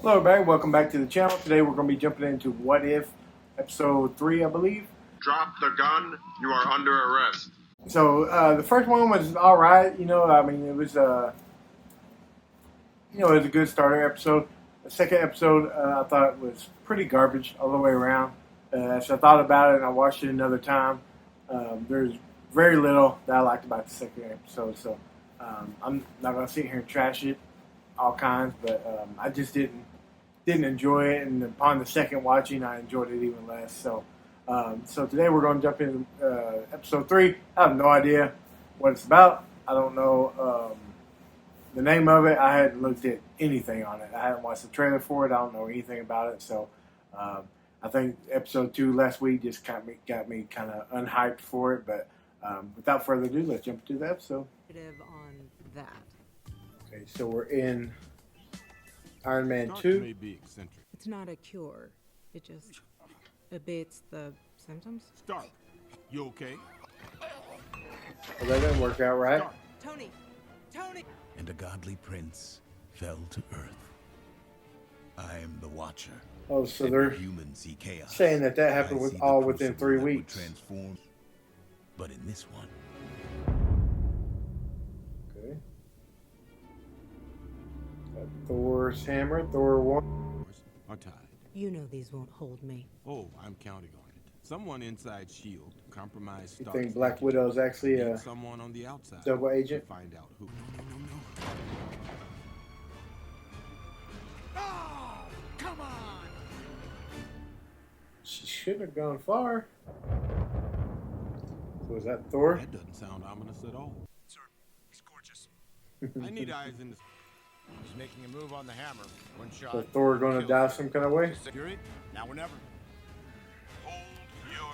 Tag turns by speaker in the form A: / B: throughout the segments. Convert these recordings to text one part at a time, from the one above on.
A: Hello everybody, welcome back to the channel. Today we're going to be jumping into What If, episode 3 I believe.
B: Drop the gun, you are under arrest.
A: So the first one was alright, it was it was a good starter episode. The second episode I thought was pretty garbage all the way around. So I thought about it and I watched it another time. There's very little that I liked about the second episode, so I'm not going to sit here and trash it all kinds, but I just didn't enjoy it, and upon the second watching, I enjoyed it even less. So today we're going to jump into episode 3. I have no idea what it's about. I don't know the name of it. I hadn't looked at anything on it. I hadn't watched the trailer for it. I don't know anything about it. So I think episode 2 last week just got me kind of unhyped for it. But without further ado, let's jump into the episode.
C: On that.
A: Okay, so we're in Iron Man 2.
D: May be eccentric.
C: It's not a cure. It just abates the symptoms.
D: Stark, you okay?
A: Well, that didn't work out right.
D: Stark.
C: Tony!
E: And a godly prince fell to earth. I am the Watcher.
A: Oh, so
E: And
A: they're
E: humans see chaos.
A: saying that happened
E: I
A: with
E: see the
A: all within
E: crucible
A: 3
E: that would
A: weeks.
E: Transform. But in this one,
A: Okay. Got Thor's hammer, Thor 1.
D: Are tied.
C: You know these won't hold me.
D: Oh, I'm counting on it. Someone inside S.H.I.E.L.D. compromised
A: You
D: Stark's
A: think Black
D: strategy.
A: Widow's actually a
D: someone on the outside.
A: double agent?
D: To find out who.
E: oh, come on!
A: She shouldn't have gone far. So is that Thor?
D: That doesn't sound ominous at all.
E: Sir, he's gorgeous.
D: I need eyes in the.
E: He's making a move on the hammer. One shot.
A: So Thor gonna die some kind of way?
E: Fury, now or never.
B: Hold your...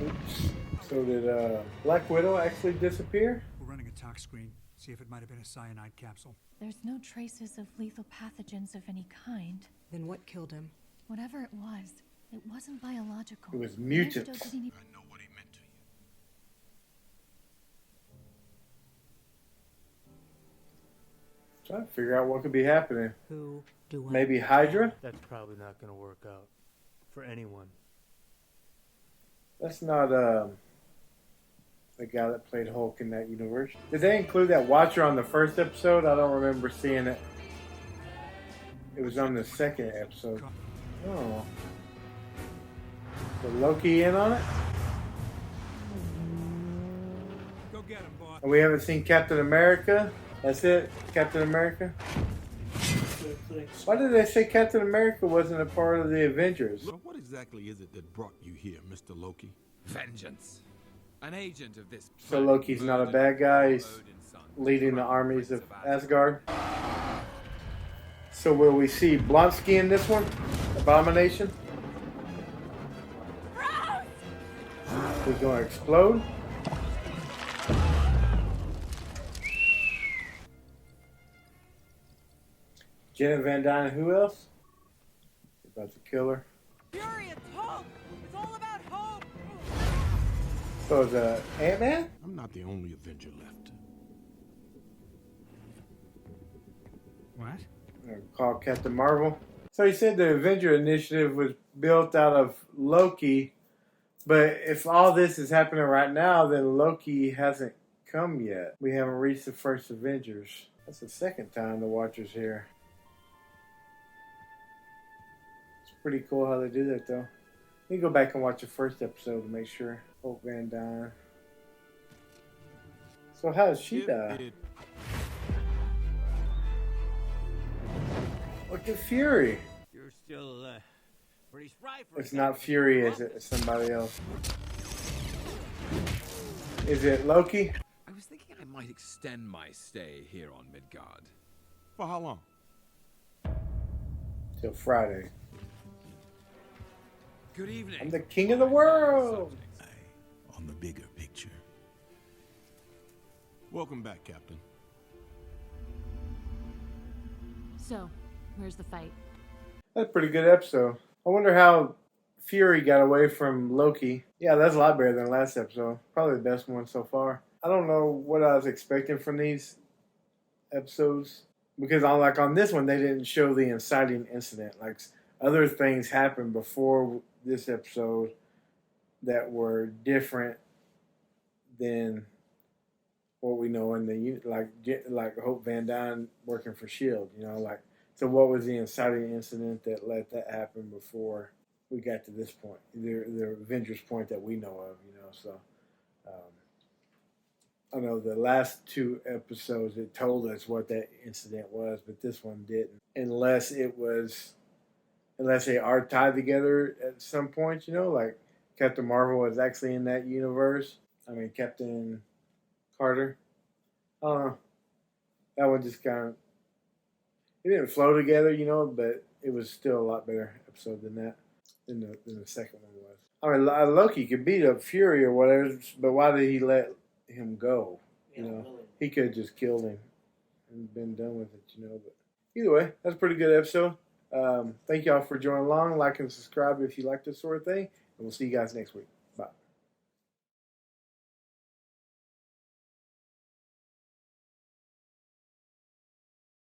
A: Oops. So did Black Widow actually disappear?
F: We're running a tox screen. See if it might have been a cyanide capsule.
G: There's no traces of lethal pathogens of any kind.
C: Then what killed him?
G: Whatever it wasn't biological.
A: It was
G: The
A: mutants.
G: antidote didn't even-
E: I know what he meant to you.
A: Trying to figure out what could be happening.
C: Who do I?
A: Maybe Hydra?
H: That's probably not going to work out for anyone.
A: That's not the guy that played Hulk in that universe. Did they include that Watcher on the first episode? I don't remember seeing it. It was on the second episode. Oh. So Loki in on it?
F: Go get him, boss.
A: And we haven't seen Captain America? That's it? Captain America? Why did they say Captain America wasn't a part of the Avengers?
D: So what exactly is it that brought you here, Mr. Loki?
I: Vengeance. An agent of this.
A: So Loki's not a bad guy, he's leading the armies of Asgard. So will we see Blonsky in this one? Abomination? He's gonna explode? Janet Van Dyne, who else? About to kill her.
C: Fury, it's hope! It's all about hope!
A: So is Ant-Man?
D: I'm not the only Avenger left.
F: What?
A: Called Captain Marvel. So he said the Avenger Initiative was built out of Loki, but if all this is happening right now, then Loki hasn't come yet. We haven't reached the first Avengers. That's the second time the Watcher's here. It's pretty cool how they do that, though. Let me go back and watch the first episode to make sure. Hope Van Dyne. So how does she die? Look at Fury.
I: You're still pretty spry for
A: It's not Fury, is it? It's somebody else. Is it Loki?
I: I was thinking I might extend my stay here on Midgard.
D: For how long?
A: Till Friday.
I: Good evening.
A: I'm the king of the world.
E: On the bigger picture.
D: Welcome back, Captain.
G: So, where's the fight?
A: That's a pretty good episode. I wonder how Fury got away from Loki. Yeah, that's a lot better than last episode. Probably the best one so far. I don't know what I was expecting from these episodes. because on this one they didn't show the inciting incident. Like other things happened before this episode that were different than what we know in the like Hope Van Dyne working for Shield. So what was the inciting incident that let that happen before we got to this point, the Avengers point that we know of? So. I know the last 2 episodes it told us what that incident was, but this one didn't. Unless they are tied together at some point, like Captain Marvel was actually in that universe. I mean, Captain Carter. I don't know. That one just kind of, it didn't flow together, but it was still a lot better episode than that, than the second one was. I mean, Loki could beat up Fury or whatever, but why did he let him go? He could have just killed him and been done with it, But either way, that's a pretty good episode. Thank y'all for joining along. Like and subscribe if you like this sort of thing. And we'll see you guys next week. Bye.